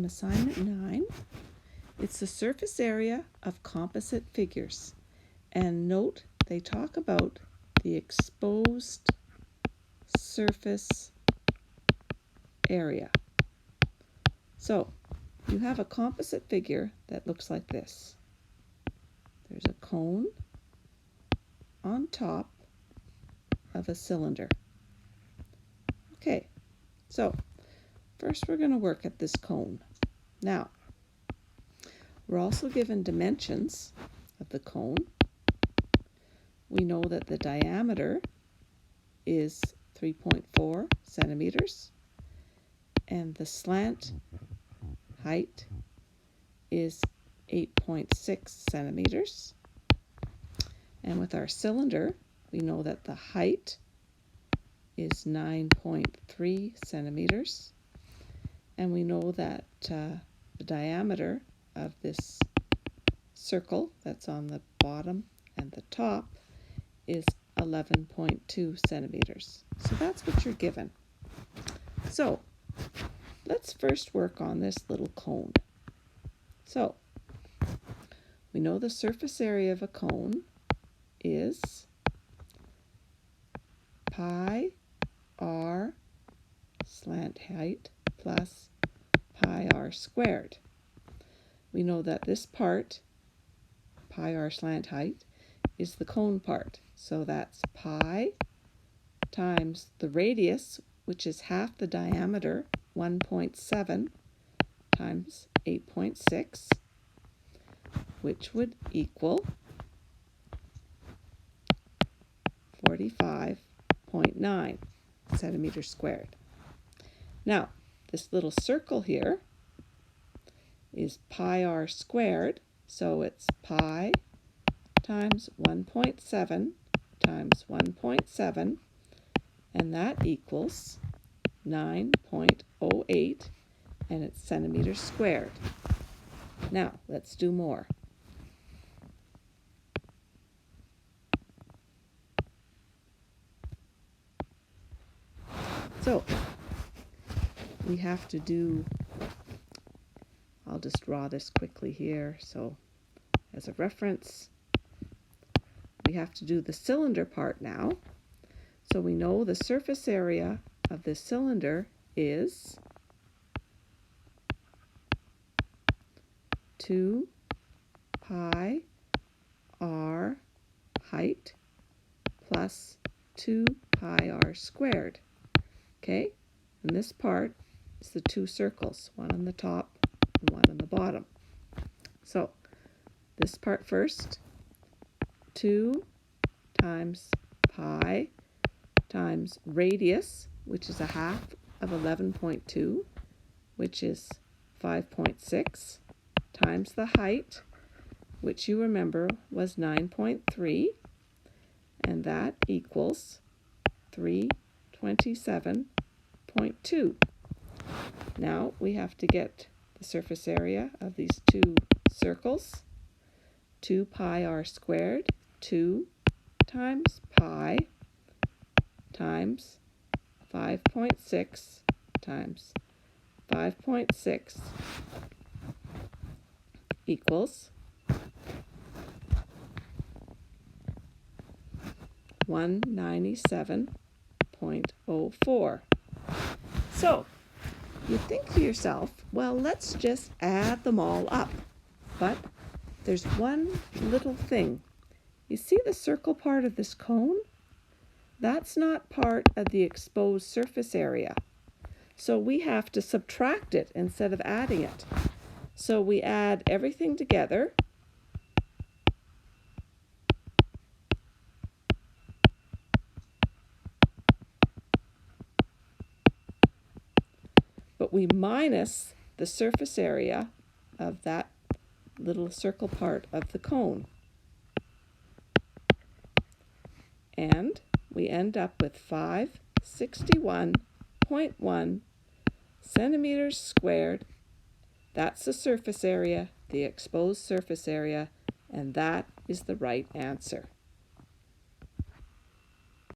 Assignment 9, it's the surface area of composite figures. And note, they talk about the exposed surface area. So, you have a composite figure that looks like this. There's a cone on top of a cylinder. Okay, so first we're going to work at this cone. Now, we're also given dimensions of the cone. We know that the diameter is 3.4 centimeters and the slant height is 8.6 centimeters. And with our cylinder, we know that the height is 9.3 centimeters. And we know that the diameter of this circle that's on the bottom and the top is 11.2 centimeters. So that's what you're given. So let's first work on this little cone. So we know the surface area of a cone is pi r slant height plus pi r squared. We know that this part, pi r slant height, is the cone part. So that's pi times the radius, which is half the diameter, 1.7 times 8.6, which would equal 45.9 centimeters squared. Now, this little circle here is pi r squared, so it's pi times 1.7 times 1.7, and that equals 9.08, and it's centimeters squared. Now, let's do more. So, we have to do, I'll just draw this quickly here, so as a reference, we have to do the cylinder part now. So we know the surface area of the cylinder is 2 pi r height plus 2 pi r squared. Okay, and this part is the two circles, one on the top and one on the bottom. So this part first, 2 times pi times radius, which is a half of 11.2, which is 5.6, times the height, which you remember was 9.3, and that equals 327.2. Now we have to get the surface area of these two circles. 2 pi r squared, 2 times pi times 5.6 times 5.6 equals 197.04. So you think to yourself, well, let's just add them all up. But there's one little thing. You see the circle part of this cone? That's not part of the exposed surface area. So we have to subtract it instead of adding it. So we add everything together. But we minus the surface area of that little circle part of the cone. And we end up with 561.1 centimeters squared. That's the surface area, the exposed surface area, and that is the right answer.